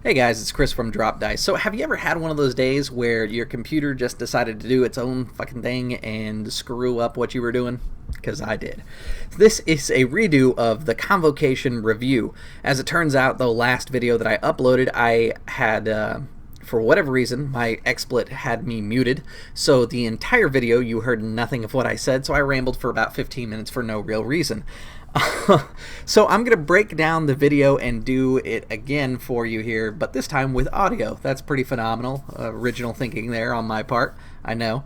Hey guys, it's Chris from Drop Dice. So have you ever had one of those days where your computer just decided to do its own fucking thing and screw up what you were doing? Because I did. This is a redo of the Convocation review. As it turns out, the last video that I uploaded, I had, for whatever reason, my XSplit had me muted. So the entire video, you heard nothing of what I said, so I rambled for about 15 minutes for no real reason. So I'm going to break down the video and do it again for you here, but this time with audio. That's pretty phenomenal. Original thinking there on my part, I know.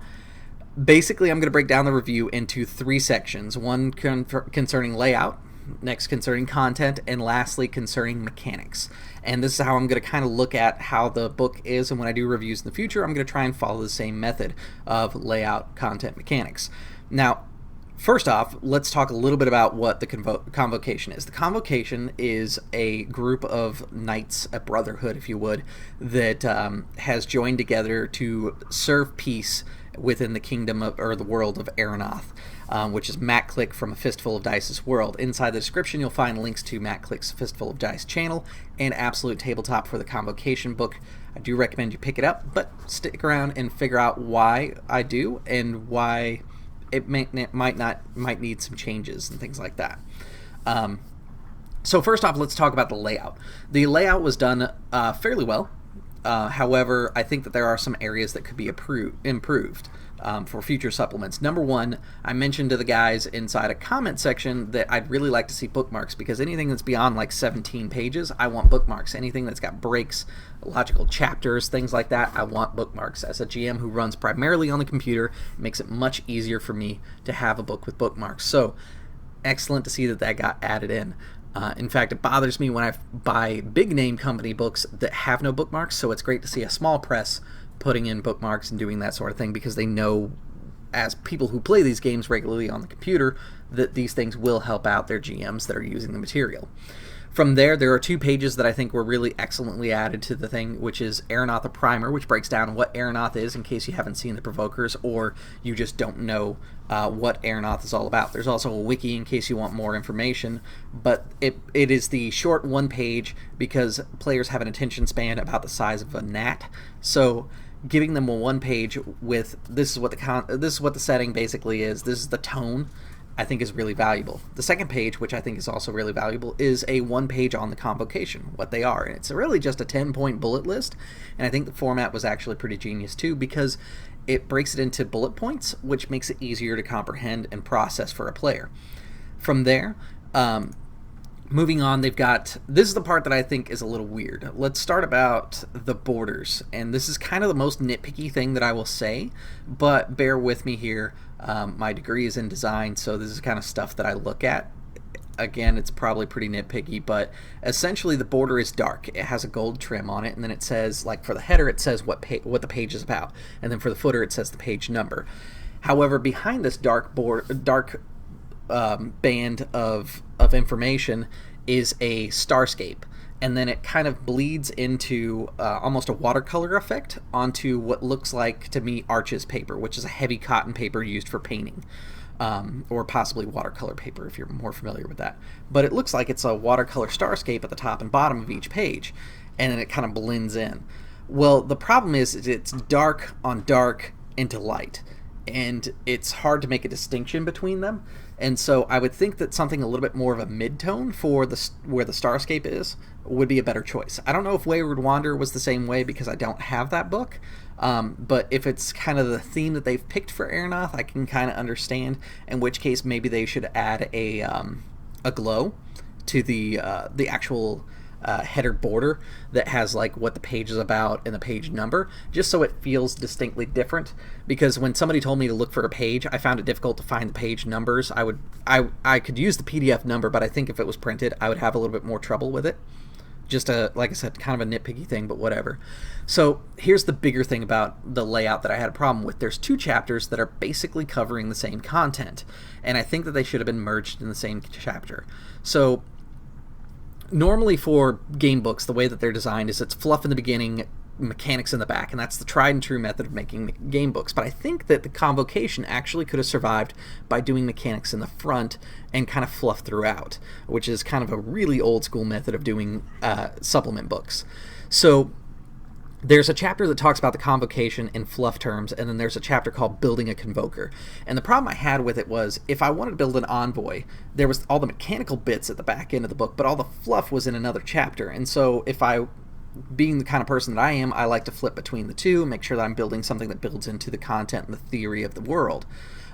Basically, I'm going to break down the review into three sections. One concerning layout, next concerning content, and lastly concerning mechanics. And this is how I'm going to kind of look at how the book is, and when I do reviews in the future, I'm going to try and follow the same method of layout, content, mechanics. Now, first off, let's talk a little bit about what the Convocation is. The Convocation is a group of knights, a brotherhood, if you would, that has joined together to serve peace within the kingdom of, or the world of Erenoth, which is Matt Click from A Fistful of Dice's world. Inside the description, you'll find links to Matt Click's Fistful of Dice channel and Absolute Tabletop for the Convocation book. I do recommend you pick it up, but stick around and figure out why I do and why it might need some changes and things like that. So first off, let's talk about the layout. The layout was done fairly well. However, I think that there are some areas that could be improved for future supplements. Number one, I mentioned to the guys inside a comment section that I'd really like to see bookmarks, because anything that's beyond like 17 pages, I want bookmarks. Anything that's got breaks, logical chapters, things like that, I want bookmarks. As a GM who runs primarily on the computer, it makes it much easier for me to have a book with bookmarks. So, excellent to see that that got added in. In fact, it bothers me when I buy big name company books that have no bookmarks, so it's great to see a small press putting in bookmarks and doing that sort of thing, because they know, as people who play these games regularly on the computer, that these things will help out their GMs that are using the material. From there are two pages that I think were really excellently added to the thing, which is Erenoth, a primer, which breaks down what Erenoth is in case you haven't seen the Provokers or you just don't know what Erenoth is all about. There's also a wiki in case you want more information, but it is the short one page because players have an attention span about the size of a gnat. So giving them a one page with this is what the setting basically is, this is the tone, I think is really valuable. The second page, which I think is also really valuable, is a one page on the Convocation, what they are. And it's really just a 10-point bullet list, and I think the format was actually pretty genius too, because it breaks it into bullet points, which makes it easier to comprehend and process for a player. From there, moving on, they've got, this is the part that I think is a little weird. Let's start about the borders, and this is kind of the most nitpicky thing that I will say, but bear with me here. My degree is in design, so this is kind of stuff that I look at. Again, it's probably pretty nitpicky, but essentially the border is dark. It has a gold trim on it, and then it says, like for the header, it says what the page is about, and then for the footer, it says the page number. However, behind this dark band of information is a starscape, and then it kind of bleeds into almost a watercolor effect onto what looks like, to me, Arches paper, which is a heavy cotton paper used for painting, or possibly watercolor paper if you're more familiar with that. But it looks like it's a watercolor starscape at the top and bottom of each page, and then it kind of blends in. Well, the problem is it's dark on dark into light, and it's hard to make a distinction between them. And so I would think that something a little bit more of a mid-tone for where the starscape is would be a better choice. I don't know if Wayward Wanderer was the same way, because I don't have that book. But if it's kind of the theme that they've picked for Erenoth, I can kind of understand, in which case maybe they should add a glow to the actual header border that has like what the page is about and the page number, just so it feels distinctly different. Because when somebody told me to look for a page, I found it difficult to find the page numbers. I could use the PDF number, but I think if it was printed, I would have a little bit more trouble with it. Just like I said, kind of a nitpicky thing, but whatever. So here's the bigger thing about the layout that I had a problem with. There's two chapters that are basically covering the same content, and I think that they should have been merged in the same chapter. So normally for game books, the way that they're designed is it's fluff in the beginning, mechanics in the back, and that's the tried and true method of making game books. But I think that the Convocation actually could have survived by doing mechanics in the front and kind of fluff throughout, which is kind of a really old school method of doing supplement books. So there's a chapter that talks about the Convocation in fluff terms, and then there's a chapter called Building a Convoker. And the problem I had with it was, if I wanted to build an envoy, there was all the mechanical bits at the back end of the book, but all the fluff was in another chapter. And so if I, being the kind of person that I am, I like to flip between the two, make sure that I'm building something that builds into the content and the theory of the world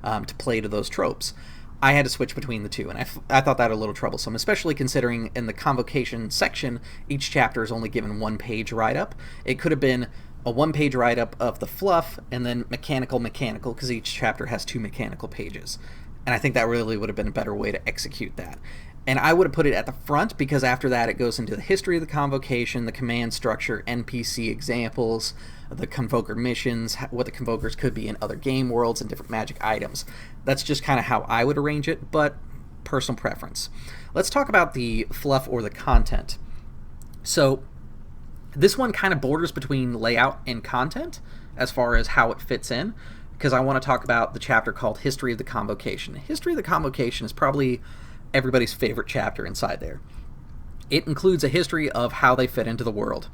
to play to those tropes. I had to switch between the two, and I thought that a little troublesome, especially considering in the Convocation section, each chapter is only given 1-page write-up. It could have been a 1-page write-up of the fluff, and then mechanical, because each chapter has 2 mechanical pages. And I think that really would have been a better way to execute that. And I would have put it at the front, because after that it goes into the history of the Convocation, the command structure, NPC examples, the Convoker missions, what the Convokers could be in other game worlds, and different magic items. That's just kind of how I would arrange it, but personal preference. Let's talk about the fluff or the content. So this one kind of borders between layout and content as far as how it fits in, because I want to talk about the chapter called History of the Convocation. History of the Convocation is probably everybody's favorite chapter inside there. It includes a history of how they fit into the world.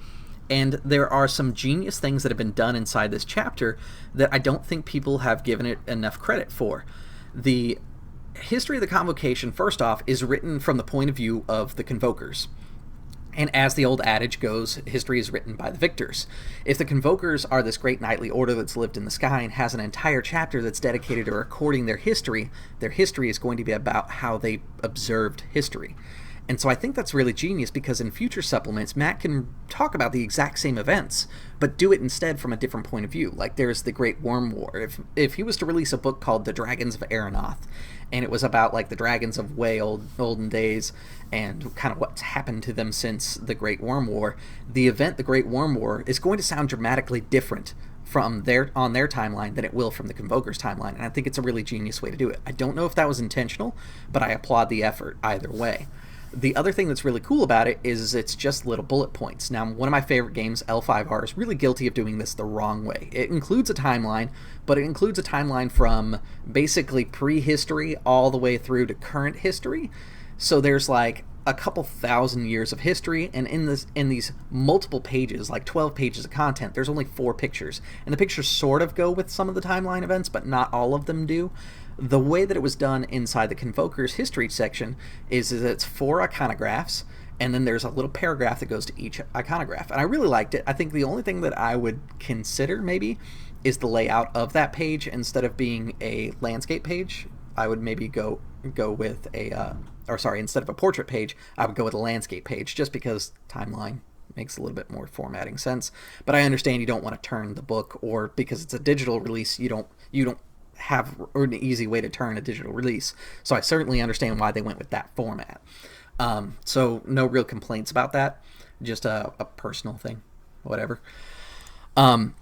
And there are some genius things that have been done inside this chapter that I don't think people have given it enough credit for. The history of the Convocation, first off, is written from the point of view of the Convokers. And as the old adage goes, history is written by the victors. If the Convokers are this great knightly order that's lived in the sky and has an entire chapter that's dedicated to recording their history is going to be about how they observed history. And so I think that's really genius, because in future supplements, Matt can talk about the exact same events, but do it instead from a different point of view. Like there's the Great Worm War. If he was to release a book called The Dragons of Erenoth, and it was about like the dragons of way olden days and kind of what's happened to them since the Great Worm War, the event, the Great Worm War, is going to sound dramatically different from on their timeline than it will from the Convoker's timeline, and I think it's a really genius way to do it. I don't know if that was intentional, but I applaud the effort either way. The other thing that's really cool about it is it's just little bullet points. Now, one of my favorite games, L5R, is really guilty of doing this the wrong way. It includes a timeline, but it includes a timeline from basically prehistory all the way through to current history. So there's like a couple thousand years of history, and in these multiple pages, like 12 pages of content, there's only 4 pictures. And the pictures sort of go with some of the timeline events, but not all of them do. The way that it was done inside the Convoker's history section is it's 4 iconographs, and then there's a little paragraph that goes to each iconograph. And I really liked it. I think the only thing that I would consider maybe is the layout of that page. Instead of being a landscape page, I would maybe go with instead of a portrait page, I would go with a landscape page, just because timeline makes a little bit more formatting sense. But I understand you don't want to turn the book, or because it's a digital release, you don't have an easy way to turn a digital release. So I certainly understand why they went with that format. So no real complaints about that, just a personal thing, whatever. But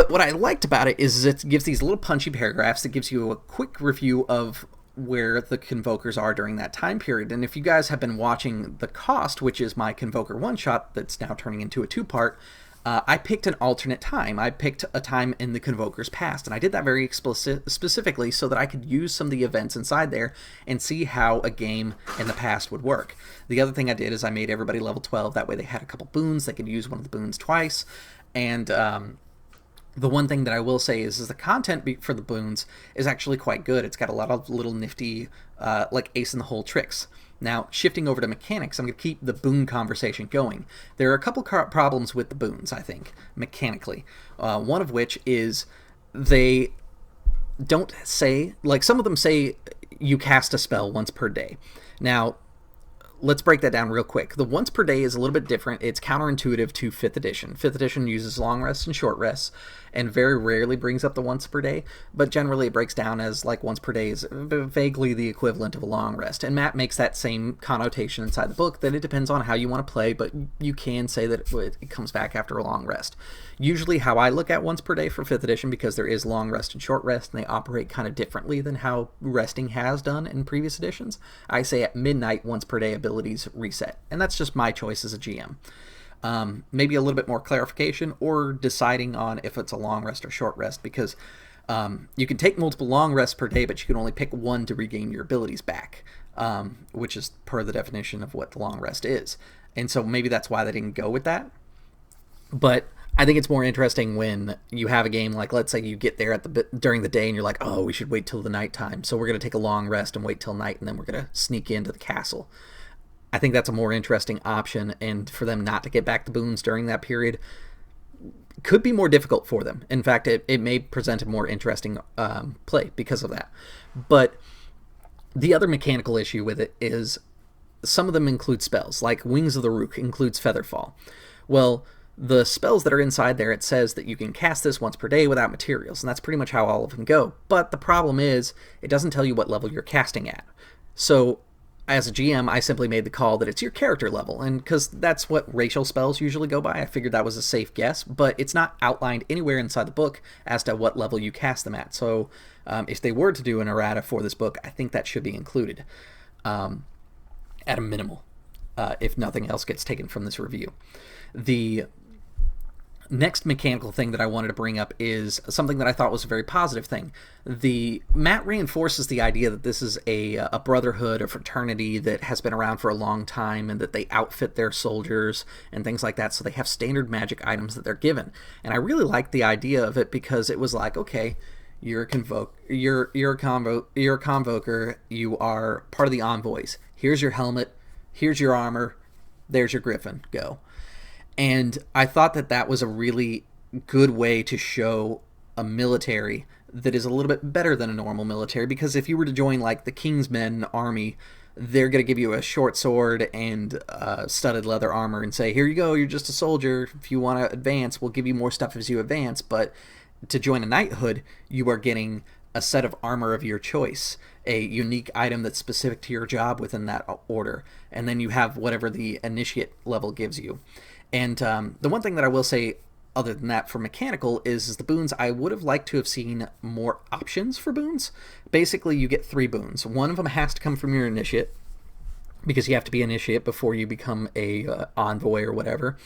what I liked about it is it gives these little punchy paragraphs that gives you a quick review of where the Convokers are during that time period. And if you guys have been watching The Cost, which is my Convoker one-shot that's now turning into a 2-part, I picked an alternate time. I picked a time in the Convoker's past, and I did that very specifically so that I could use some of the events inside there and see how a game in the past would work. The other thing I did is I made everybody level 12. That way they had a couple boons. They could use one of the boons twice. And the one thing that I will say is the content for the boons is actually quite good. It's got a lot of little nifty, like ace-in-the-hole tricks. Now, shifting over to mechanics, I'm going to keep the boon conversation going. There are a couple problems with the boons, I think, mechanically. One of which is they don't say, like some of them say you cast a spell once per day. Now, let's break that down real quick. The once per day is a little bit different. It's counterintuitive to 5th edition. 5th edition uses long rests and short rests, and very rarely brings up the once per day, but generally it breaks down as like once per day is vaguely the equivalent of a long rest. And Matt makes that same connotation inside the book, that it depends on how you want to play, but you can say that it comes back after a long rest. Usually how I look at once per day for 5th edition, because there is long rest and short rest, and they operate kind of differently than how resting has done in previous editions, I say at midnight once per day abilities reset. And that's just my choice as a GM. maybe a little bit more clarification, or deciding on if it's a long rest or short rest, because you can take multiple long rests per day, but you can only pick one to regain your abilities back, which is per the definition of what the long rest is. And so maybe that's why they didn't go with that. But I think it's more interesting when you have a game like, let's say you get there during the day and you're like, oh, we should wait till the nighttime, so we're going to take a long rest and wait till night, and then we're going to sneak into the castle. I think that's a more interesting option, and for them not to get back the boons during that period could be more difficult for them. In fact, it may present a more interesting play because of that. But the other mechanical issue with it is some of them include spells, like Wings of the Rook includes Featherfall. Well, the spells that are inside there, it says that you can cast this once per day without materials, and that's pretty much how all of them go. But the problem is, it doesn't tell you what level you're casting at. So, as a GM, I simply made the call that it's your character level, and because that's what racial spells usually go by, I figured that was a safe guess, but it's not outlined anywhere inside the book as to what level you cast them at. So, if they were to do an errata for this book, I think that should be included, at a minimal, if nothing else gets taken from this review. The next mechanical thing that I wanted to bring up is something that I thought was a very positive thing. Matt reinforces the idea that this is a brotherhood, a fraternity that has been around for a long time, and that they outfit their soldiers and things like that, so they have standard magic items that they're given. And I really liked the idea of it, because it was like, okay, you're a convoker, you are part of the envoys. Here's your helmet, here's your armor, there's your Griffin, go. And I thought that that was a really good way to show a military that is a little bit better than a normal military, because if you were to join like the Kingsmen army, they're going to give you a short sword and studded leather armor and say, here you go, you're just a soldier. If you want to advance, we'll give you more stuff as you advance. But to join a knighthood, you are getting a set of armor of your choice, a unique item that's specific to your job within that order, and then you have whatever the initiate level gives you. And the one thing that I will say, other than that, for mechanical, is the boons. I would have liked to have seen more options for boons. Basically, you get 3 boons. One of them has to come from your initiate, because you have to be initiate before you become a envoy or whatever,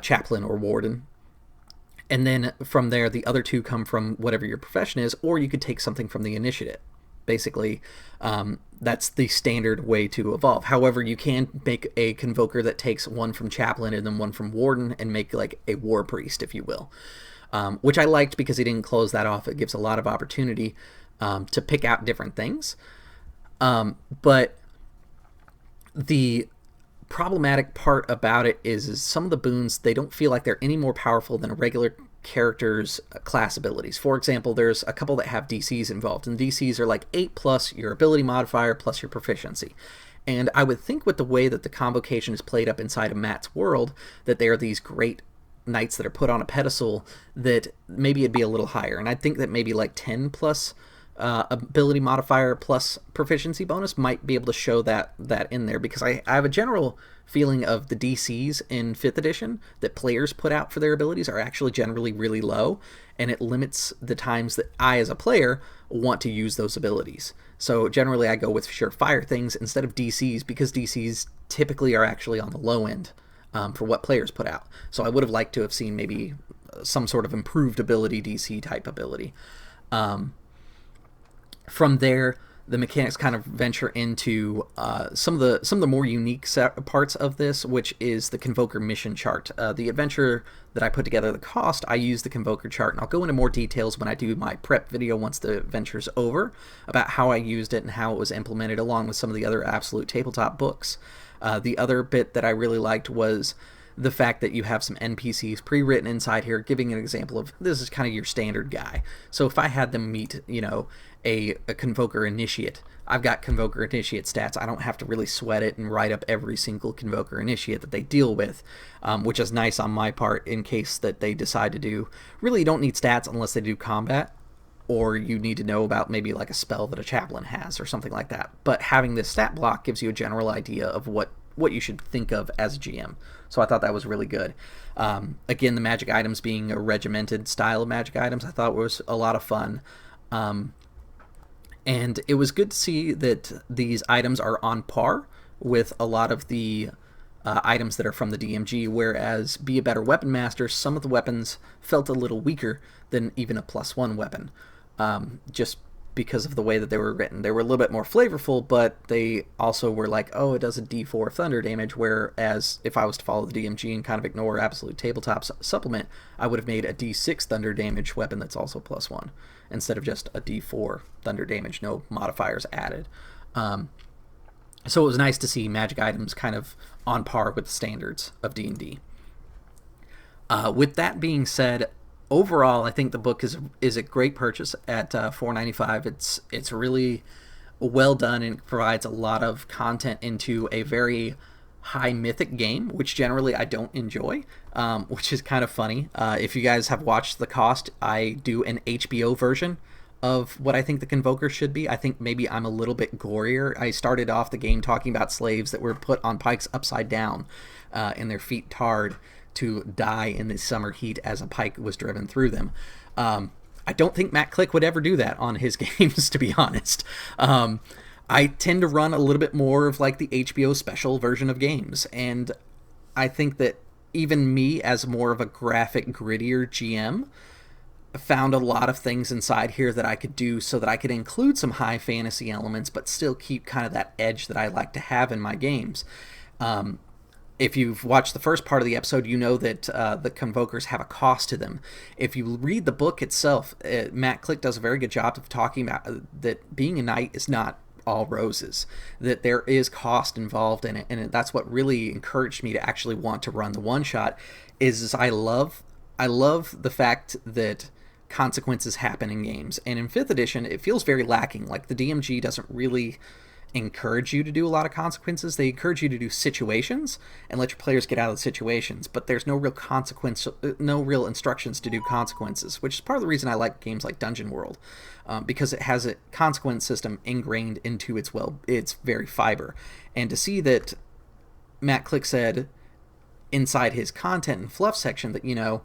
chaplain or warden. And then from there, the other 2 come from whatever your profession is, or you could take something from the initiate. Basically, that's the standard way to evolve. However, you can make a convoker that takes 1 from chaplain and then 1 from warden, and make like a war priest, if you will, which I liked because he didn't close that off. It gives a lot of opportunity to pick out different things. But the problematic part about it is some of the boons, they don't feel like they're any more powerful than a regular character's class abilities. For example, there's a couple that have DCs involved, and DCs are like 8 plus your ability modifier plus your proficiency. And I would think with the way that the Convocation is played up inside of Matt's world, that they are these great knights that are put on a pedestal, that maybe it'd be a little higher. And I think that maybe like 10 plus ability modifier plus proficiency bonus might be able to show that in there, because I have a general feeling of the DCs in 5th edition that players put out for their abilities are actually generally really low, and it limits the times that I as a player want to use those abilities. So generally I go with surefire things instead of DCs, because DCs typically are actually on the low end for what players put out. So I would have liked to have seen maybe some sort of improved ability, DC type ability. From there, the mechanics kind of venture into some of the more unique parts of this, which is the Convoker mission chart. The adventure that I put together, the cost, I used the Convoker chart, and I'll go into more details when I do my prep video once the adventure's over, about how I used it and how it was implemented, along with some of the other Absolute Tabletop books. The other bit that I really liked was the fact that you have some NPCs pre-written inside here, giving an example of this is kind of your standard guy. So if I had them meet, a Convoker Initiate, I've got Convoker Initiate stats. I don't have to really sweat it and write up every single Convoker Initiate that they deal with, which is nice on my part in case that they decide to do. Really, you don't need stats unless they do combat, or you need to know about maybe like a spell that a chaplain has or something like that. But having this stat block gives you a general idea of what you should think of as a GM. So I thought that was really good. Again, the magic items being a regimented style of magic items, I thought was a lot of fun. And it was good to see that these items are on par with a lot of the items that are from the DMG, whereas Be a Better Weapon Master, some of the weapons felt a little weaker than even a +1 weapon, just because of the way that they were written. They were a little bit more flavorful, but they also were like, oh, it does a D4 thunder damage, whereas if I was to follow the DMG and kind of ignore Absolute Tabletop's supplement, I would have made a D6 thunder damage weapon that's also +1, instead of just a D4 thunder damage, no modifiers added. So it was nice to see magic items kind of on par with the standards of D&D. With that being said, overall, I think the book is a great purchase at $4.95. It's really well done and provides a lot of content into a very high mythic game, which generally I don't enjoy, which is kind of funny. If you guys have watched The Cost, I do an HBO version of what I think the Convoker should be. I think maybe I'm a little bit gorier. I started off the game talking about slaves that were put on pikes upside down and their feet tarred to die in the summer heat as a pike was driven through them. I don't think Matt Click would ever do that on his games, to be honest. I tend to run a little bit more of like the HBO special version of games, and I think that even me, as more of a graphic, grittier GM, found a lot of things inside here that I could do so that I could include some high fantasy elements but still keep kind of that edge that I like to have in my games. If you've watched the first part of the episode, you know that the Convokers have a cost to them. If you read the book itself, Matt Click does a very good job of talking about that being a knight is not all roses, that there is cost involved in it, and that's what really encouraged me to actually want to run the one-shot, is I love the fact that consequences happen in games. And in 5th edition, it feels very lacking. Like, the DMG doesn't really encourage you to do a lot of consequences. They encourage you to do situations and let your players get out of the situations, but there's no real consequence, no real instructions to do consequences, which is part of the reason I like games like Dungeon World, because it has a consequence system ingrained into its very fiber. And to see that Matt Click said inside his content and fluff section that, you know,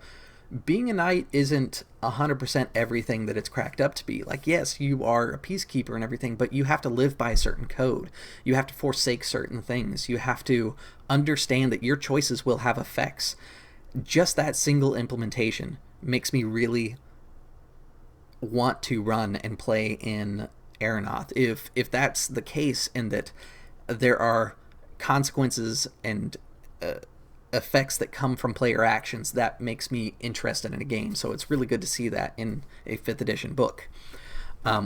being a knight isn't 100% everything that it's cracked up to be. Like, yes, you are a peacekeeper and everything, but you have to live by a certain code. You have to forsake certain things. You have to understand that your choices will have effects. Just that single implementation makes me really want to run and play in Erenoth. If that's the case, and that there are consequences and effects that come from player actions, that makes me interested in a game. So it's really good to see that in a 5th edition book.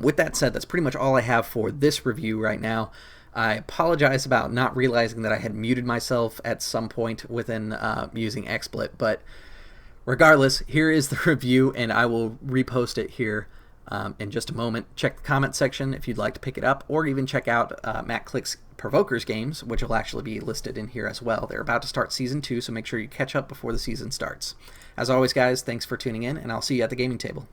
With that said, that's pretty much all I have for this review right now. I apologize about not realizing that I had muted myself at some point within using XSplit, but regardless, here is the review, and I will repost it here in just a moment. Check the comment section if you'd like to pick it up, or even check out Matt Click's Provokers games, which will actually be listed in here as well. They're about to start Season 2, so make sure you catch up before the season starts. As always, guys, thanks for tuning in, and I'll see you at the gaming table.